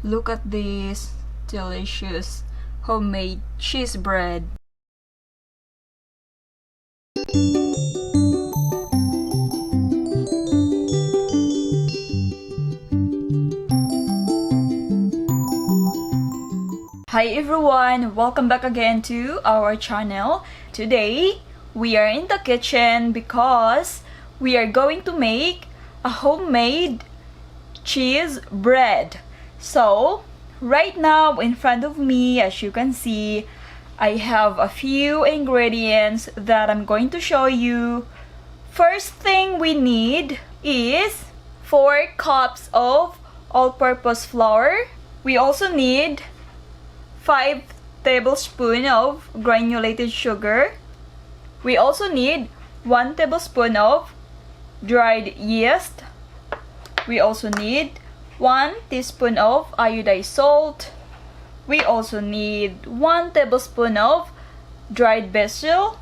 Look at this delicious homemade cheese bread. Hi everyone! Welcome back again to our channel. Today, we are in the kitchen because we are going to make a homemade cheese bread. So, right now in front of me, as you can see, I have a few ingredients that I'm going to show you. First thing we need is 4 cups of all-purpose flour. We also need 5 tablespoons of granulated sugar. We also need 1 tablespoon of dried yeast. We also need 1 teaspoon of iodized salt. We also need 1 tablespoon of dried basil.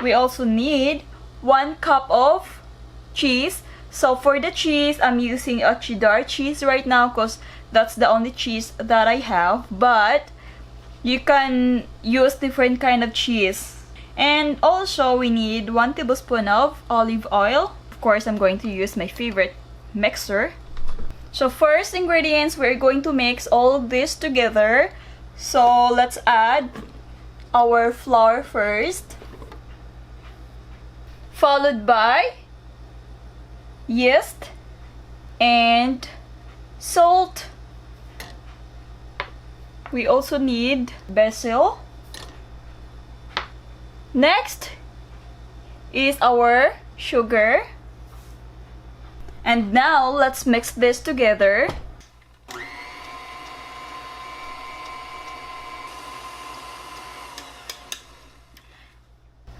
We also need 1 cup of cheese. So for the cheese, I'm using a cheddar cheese right now because that's the only cheese that I have. But you can use different kind of cheese. And also we need 1 tablespoon of olive oil. Of course, I'm going to use my favorite mixer. So first ingredients, we're going to mix all of this together. So let's add our flour first, followed by yeast and salt. We also need basil. Next is our sugar. And now let's mix this together.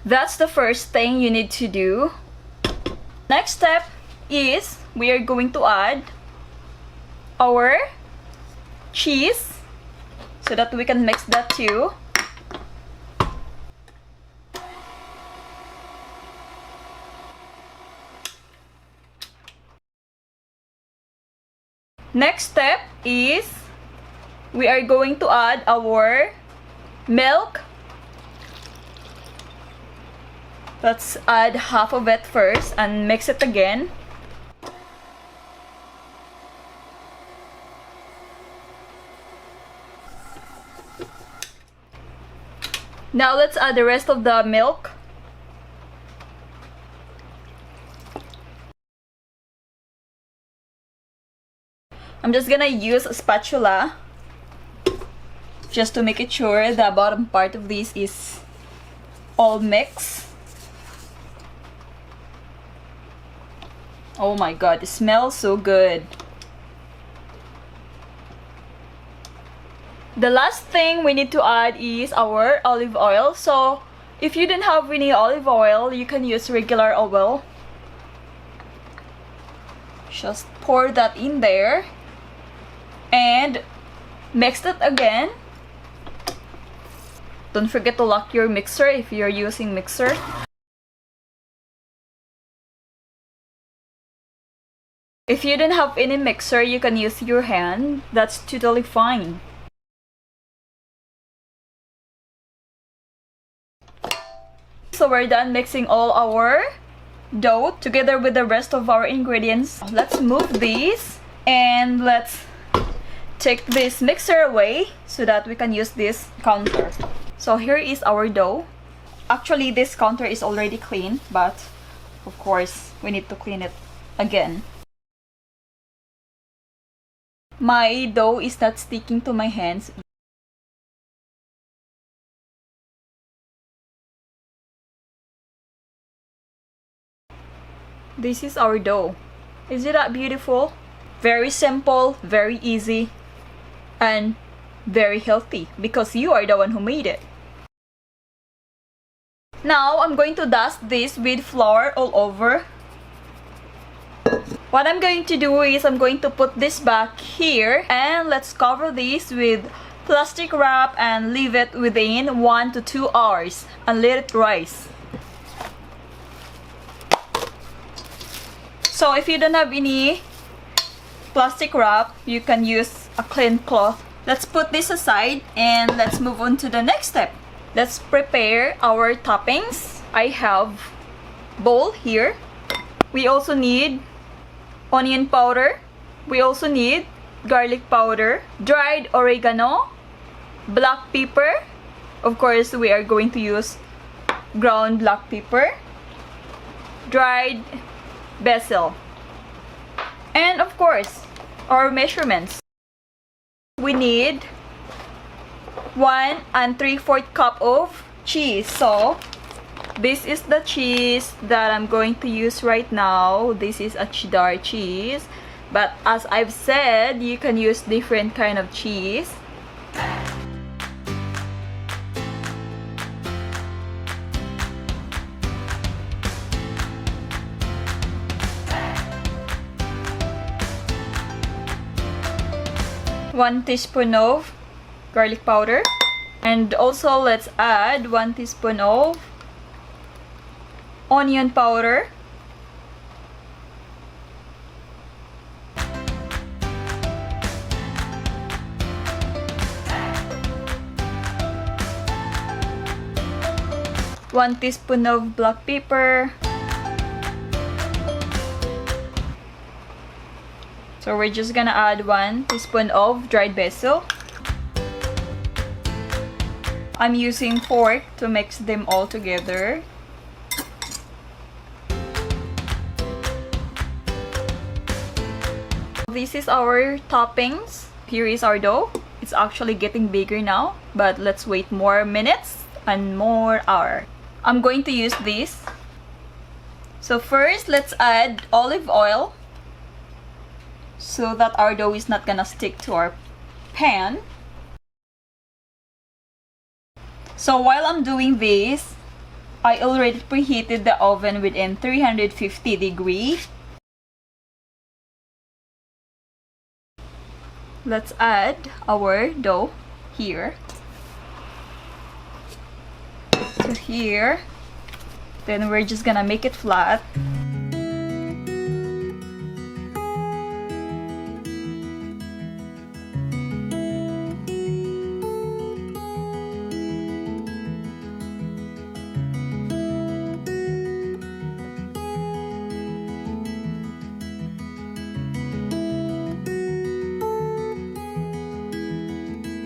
That's the first thing you need to do. Next step is we are going to add our cheese so that we can mix that too. Next step is we are going to add our milk. Let's add half of it first and mix it again. Now let's add the rest of the milk. I'm just gonna use a spatula just to make it sure the bottom part of this is all mixed. Oh my god, it smells so good. The last thing we need to add is our olive oil. So if you don't have any olive oil, you can use regular oil. Just pour that in there and mix it again. Don't forget to lock your mixer if you're using mixer. If you don't have any mixer, you can use your hand. That's totally fine. So we're done mixing all our dough together with the rest of our ingredients. Let's move these and let's take this mixer away so that we can use this counter. So here is our dough. Actually, this counter is already clean, but of course we need to clean it again. My dough is not sticking to my hands. This is our dough. Is it that beautiful? Very simple, very easy, and very healthy because you are the one who made it. Now I'm going to dust this with flour all over. What I'm going to do is I'm going to put this back here and let's cover this with plastic wrap and leave it within 1 to 2 hours and let it rise. So if you don't have any plastic wrap, you can use a clean cloth. Let's put this aside and let's move on to the next step. Let's prepare our toppings. I have bowl here. We also need onion powder. We also need garlic powder, dried oregano, black pepper. Of course, we are going to use ground black pepper, dried basil, and of course, our measurements. We need 1 3/4 cup of cheese. So this is the cheese that I'm going to use right now. This is a cheddar cheese, but as I've said, you can use different kind of cheese. One teaspoon of garlic powder, and also let's add 1 teaspoon of onion powder, one teaspoon of black pepper. So we're just gonna add 1 teaspoon of dried basil. I'm using fork to mix them all together. This is our toppings. Here is our dough. It's actually getting bigger now, but let's wait more minutes and more hour. I'm going to use this. So first, let's add olive oil so that our dough is not gonna stick to our pan. So while I'm doing this, I already preheated the oven within 350 degrees. Let's add our dough here to here. Then we're just gonna make it flat.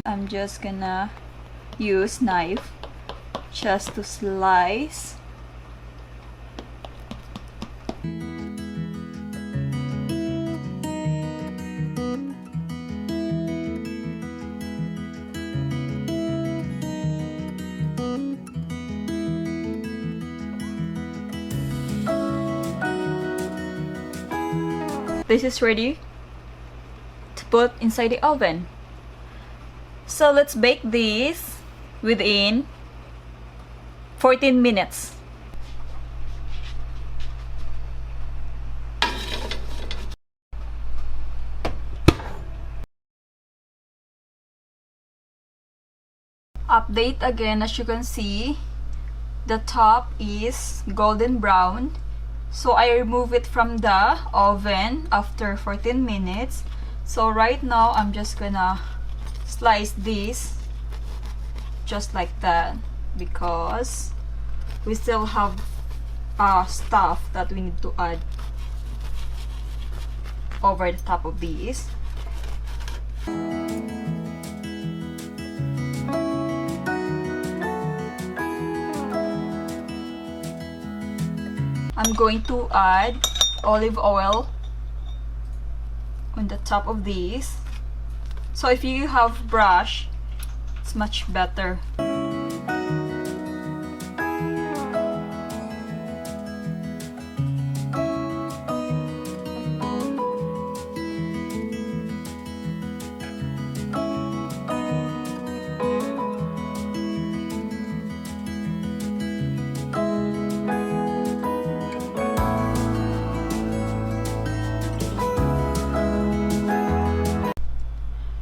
I'm just gonna use knife just to slice. This is ready to put inside the oven. So let's bake this within 14 minutes. Update again, as you can see, the top is golden brown. So I remove it from the oven after 14 minutes. So right now I'm just gonna slice this just like that, because we still have stuff that we need to add over the top of these. I'm going to add olive oil on the top of these. So if you have brush, it's much better.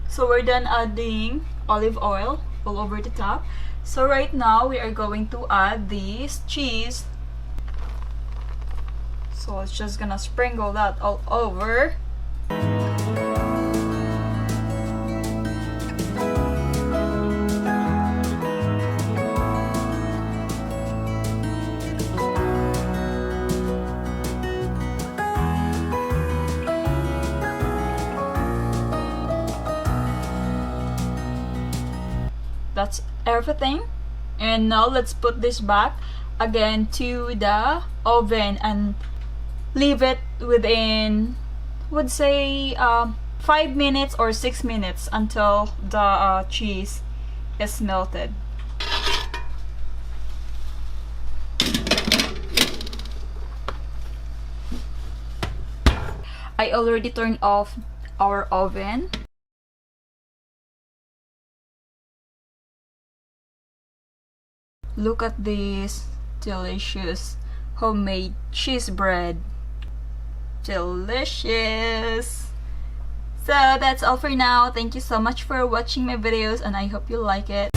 So we're done adding olive oil all over the top. So right now we are going to add this cheese. So it's just gonna sprinkle that all over. That's everything. And now let's put this back again to the oven and leave it within, would say, 5 minutes or 6 minutes until the cheese is melted. I already turned off our oven. Look at this delicious homemade cheese bread. Delicious! So that's all for now. Thank you so much for watching my videos and I hope you like it.